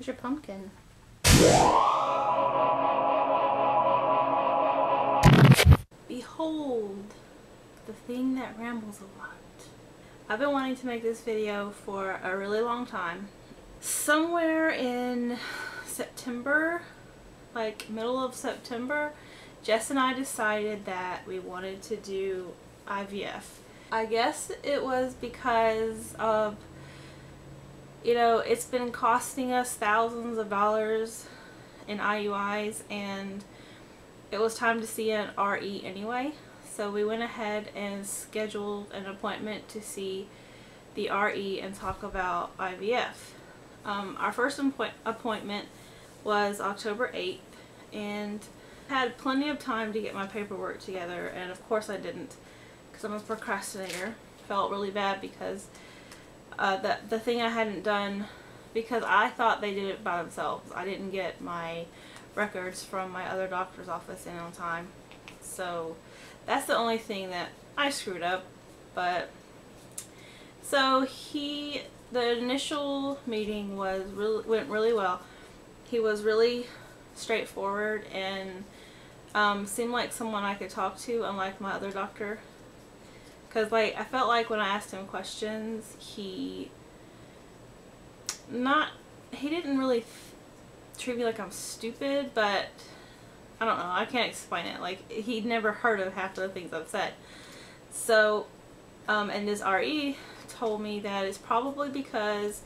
Where's your pumpkin? Behold, the thing that rambles a lot. I've been wanting to make this video for a really long time. Somewhere in September, like middle of September, Jess and I decided that we wanted to do IVF. I guess it was because of, you know, it's been costing us thousands of dollars in IUIs, and it was time to see an RE anyway. So we went ahead and scheduled an appointment to see the RE and talk about IVF. Our first appointment was October 8th, and had plenty of time to get my paperwork together, and of course I didn't, because I'm a procrastinator. Felt really bad because the thing I hadn't done, because I thought they did it by themselves. I didn't get my records from my other doctor's office in on time. So that's the only thing that I screwed up. But so the initial meeting went really well. He was really straightforward and seemed like someone I could talk to, unlike my other doctor. Because like I felt like when I asked him questions, he didn't really treat me like I'm stupid, but I don't know, I can't explain it. Like, he'd never heard of half of the things I've said. So and this RE told me that it's probably because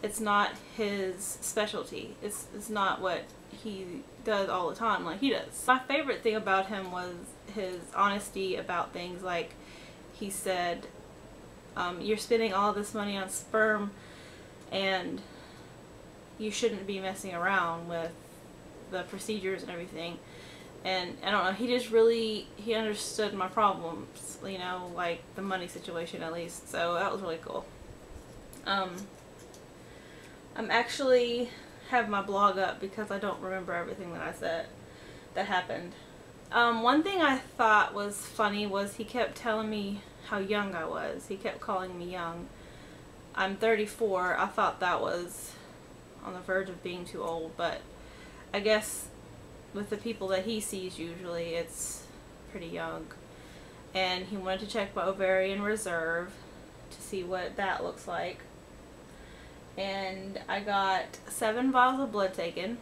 it's not his specialty. It's not what he does all the time like he does. My favorite thing about him was his honesty about things. Like, he said, you're spending all this money on sperm and you shouldn't be messing around with the procedures and everything. And I don't know, he understood my problems, you know, like the money situation at least. So that was really cool. I'm actually have my blog up because I don't remember everything that I said that happened. One thing I thought was funny was he kept telling me how young I was. He kept calling me young. I'm 34. I thought that was on the verge of being too old, but I guess with the people that he sees usually it's pretty young. And he wanted to check my ovarian reserve to see what that looks like. And I got 7 vials of blood taken.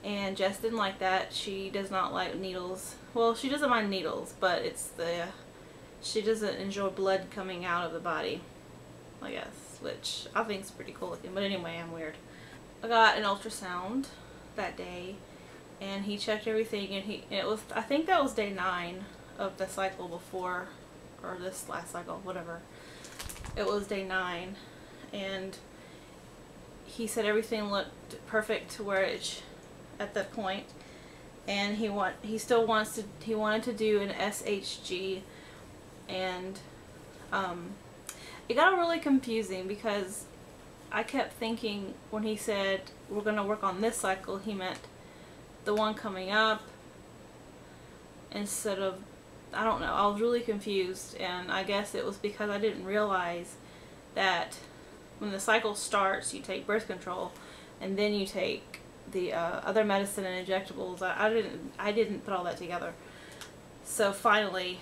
And Jess didn't like that. She does not like needles. Well, she doesn't mind needles, but she doesn't enjoy blood coming out of the body, I guess, which I think is pretty cool looking. But anyway, I'm weird. I got an ultrasound that day, and he checked everything, and I think that was day 9 of the cycle before, or this last cycle, whatever. It was day 9, and he said everything looked perfect to where it's at that point, and he wanted to do an SHG, and it got really confusing because I kept thinking when he said we're going to work on this cycle, he meant the one coming up instead of, I don't know, I was really confused. And I guess it was because I didn't realize that when the cycle starts you take birth control and then you take the other medicine and injectables. I didn't put all that together. So finally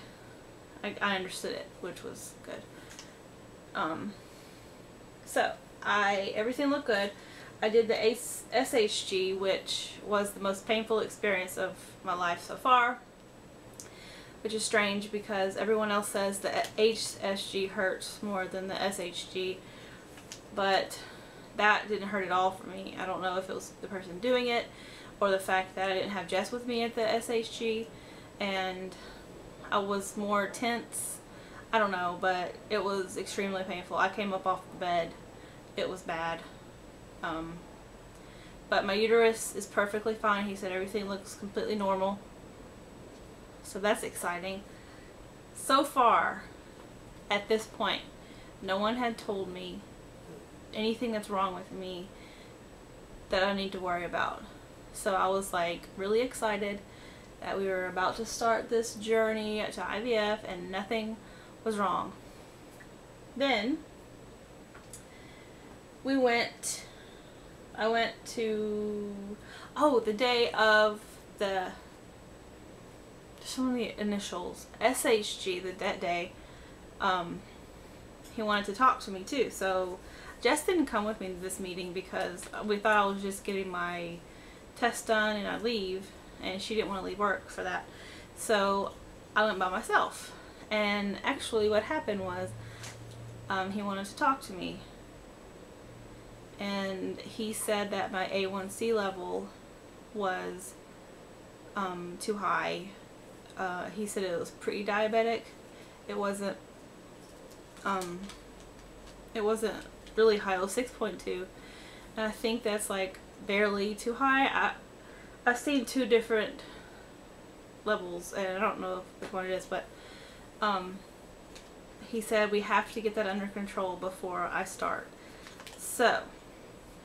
I understood it, which was good. So everything looked good. I did the SHG, which was the most painful experience of my life so far, which is strange because everyone else says the HSG hurts more than the SHG, but that didn't hurt at all for me. I don't know if it was the person doing it or the fact that I didn't have Jess with me at the SHG and I was more tense. I don't know, but it was extremely painful. I came up off the bed. It was bad. But my uterus is perfectly fine. He said everything looks completely normal. So that's exciting. So far, at this point, no one had told me anything that's wrong with me that I need to worry about. So I was like really excited that we were about to start this journey to IVF and nothing was wrong. Then we went I went to, oh, the day of the, so many initials, SHG, that day, he wanted to talk to me too. So Jess didn't come with me to this meeting because we thought I was just getting my test done and I'd leave, and she didn't want to leave work for that. So I went by myself. And actually what happened was he wanted to talk to me. And he said that my A1C level was too high. He said it was pre-diabetic. It wasn't really high. It was 6.2, and I think that's like barely too high. I've seen two different levels, and I don't know which one it is, but he said we have to get that under control before I start. So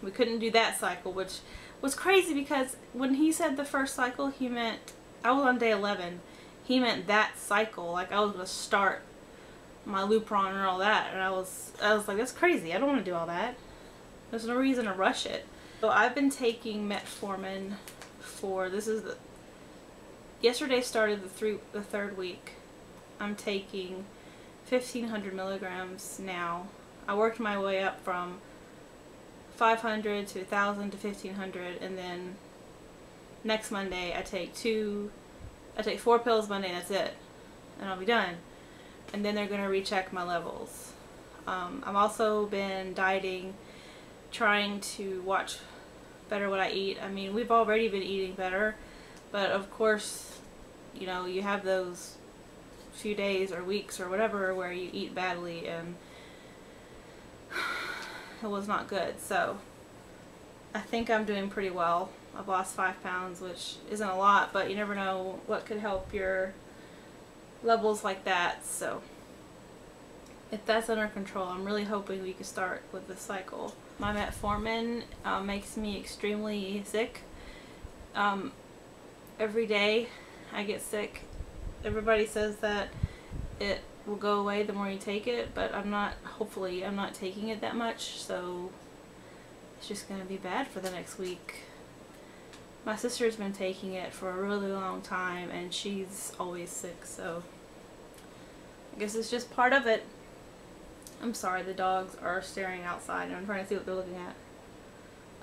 we couldn't do that cycle, which was crazy because when he said the first cycle, he meant I was on day 11. He meant that cycle, like I was going to start my Lupron and all that, and I was like, that's crazy. I don't want to do all that. There's no reason to rush it. So I've been taking metformin for, yesterday started the third week. I'm taking 1,500 milligrams now. I worked my way up from 500 to 1,000 to 1,500, and then next Monday I take 4 pills Monday, and that's it, and I'll be done. And then they're going to recheck my levels. I've also been dieting, trying to watch better what I eat. I mean, we've already been eating better, but of course, you know, you have those few days or weeks or whatever where you eat badly, and it was not good. So I think I'm doing pretty well. I've lost 5 pounds, which isn't a lot, but you never know what could help your levels like that. So if that's under control, I'm really hoping we can start with this cycle. My metformin makes me extremely sick. Every day I get sick. Everybody says that it will go away the more you take it, but hopefully I'm not taking it that much, so it's just going to be bad for the next week. My sister's been taking it for a really long time, and she's always sick, so I guess it's just part of it. I'm sorry, the dogs are staring outside, and I'm trying to see what they're looking at.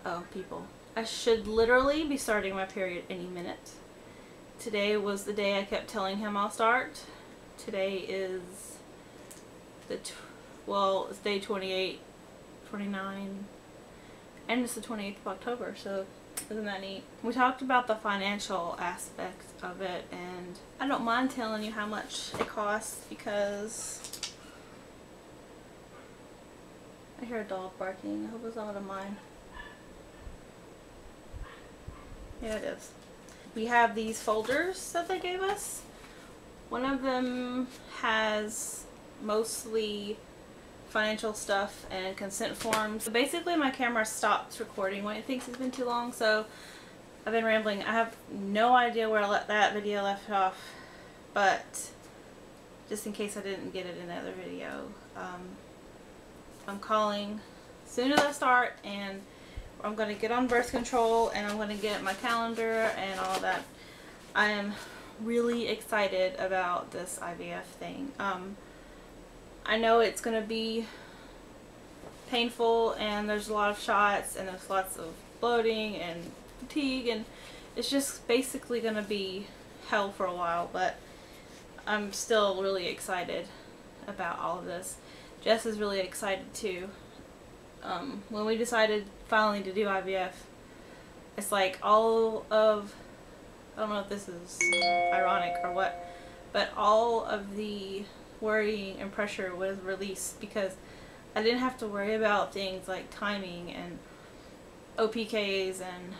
Oh, people. I should literally be starting my period any minute. Today was the day I kept telling him I'll start. Today is it's day 28, 29, and it's the 28th of October, so isn't that neat? We talked about the financial aspect of it, and I don't mind telling you how much it costs because I hear a dog barking. I hope it's not one of mine. Yeah, it is. We have these folders that they gave us. One of them has mostly financial stuff and consent forms. So basically my camera stops recording when it thinks it's been too long, so I've been rambling. I have no idea where I let that video left off, but just in case I didn't get it in the other video, I'm calling as soon as I start, and I'm going to get on birth control, and I'm going to get my calendar and all that. I am really excited about this IVF thing. I know it's going to be painful, and there's a lot of shots, and there's lots of bloating and fatigue, and it's just basically going to be hell for a while, but I'm still really excited about all of this. Jess is really excited too. When we decided finally to do IVF, it's like all of, I don't know if this is ironic or what, but all of the worrying and pressure was released because I didn't have to worry about things like timing and OPKs and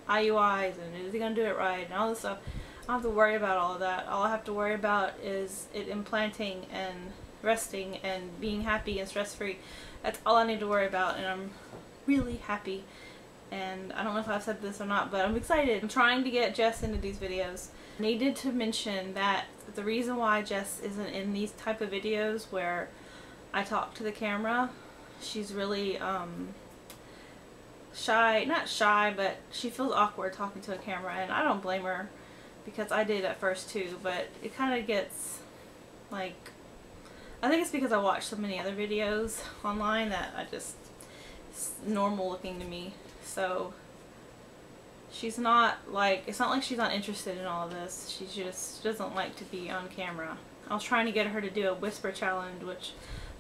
IUIs and is he going to do it right and all this stuff. I don't have to worry about all of that. All I have to worry about is it implanting and resting and being happy and stress-free. That's all I need to worry about, and I'm really happy. And I don't know if I've said this or not, but I'm excited. I'm trying to get Jess into these videos. I needed to mention that the reason why Jess isn't in these type of videos where I talk to the camera, she's really shy, not shy, but she feels awkward talking to a camera, and I don't blame her because I did at first too, but it kind of gets like, I think it's because I watched so many other videos online that it's normal looking to me. So she's not like, it's not like she's not interested in all of this. She just doesn't like to be on camera. I was trying to get her to do a whisper challenge, which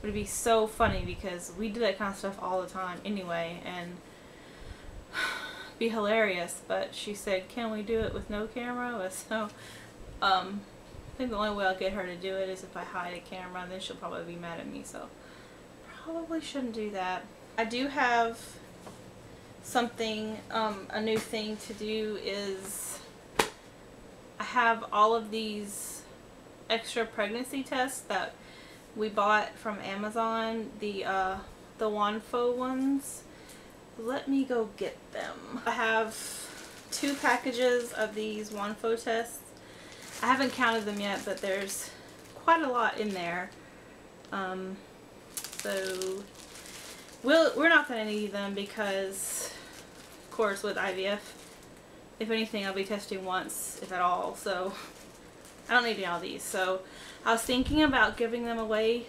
would be so funny because we do that kind of stuff all the time anyway, and be hilarious. But she said, can we do it with no camera? So I think the only way I'll get her to do it is if I hide a camera, and then she'll probably be mad at me, so probably shouldn't do that. I do have something, a new thing to do is I have all of these extra pregnancy tests that we bought from Amazon, the Wanfo ones. Let me go get them. I have 2 packages of these Wanfo tests. I haven't counted them yet, but there's quite a lot in there. So we're not going to need them because, of course, with IVF, if anything, I'll be testing once, if at all. So I don't need any of these. So I was thinking about giving them away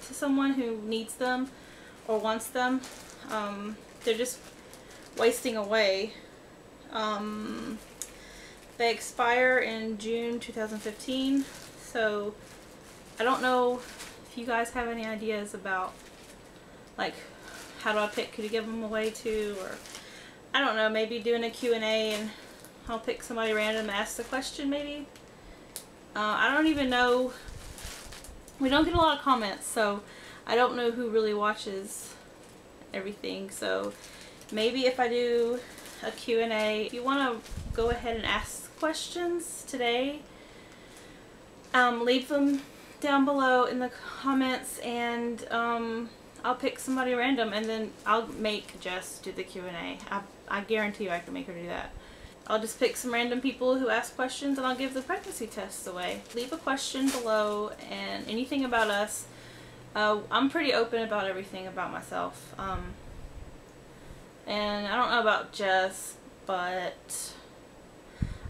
to someone who needs them or wants them. They're just wasting away. They expire in June 2015, so I don't know if you guys have any ideas about, like, how do I pick who to give them away to, or I don't know, maybe doing a Q&A and I'll pick somebody random and ask the question maybe. I don't even know, we don't get a lot of comments, so I don't know who really watches everything. So maybe if I do a Q&A, if you want to go ahead and ask questions today, leave them down below in the comments, and I'll pick somebody random, and then I'll make Jess do the Q&A. I guarantee you I can make her do that. I'll just pick some random people who ask questions, and I'll give the pregnancy tests away. Leave a question below, and anything about us. I'm pretty open about everything about myself. And I don't know about Jess, but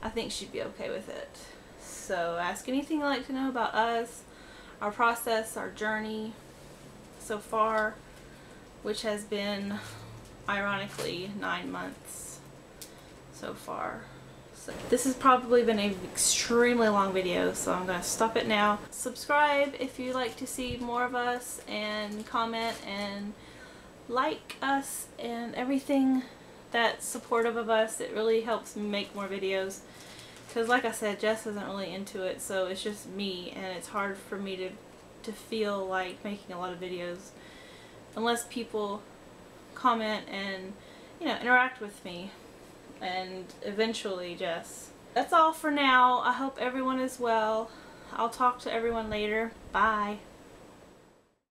I think she'd be okay with it. So ask anything you'd like to know about us, our process, our journey so far, which has been, ironically, 9 months so far. So this has probably been an extremely long video, so I'm going to stop it now. Subscribe if you'd like to see more of us, and comment and like us and everything that's supportive of us. It really helps me make more videos, because like I said, Jess isn't really into it, so it's just me, and it's hard for me to feel like making a lot of videos unless people comment and, you know, interact with me, and eventually Jess. That's all for now. I hope everyone is well. I'll talk to everyone later. Bye.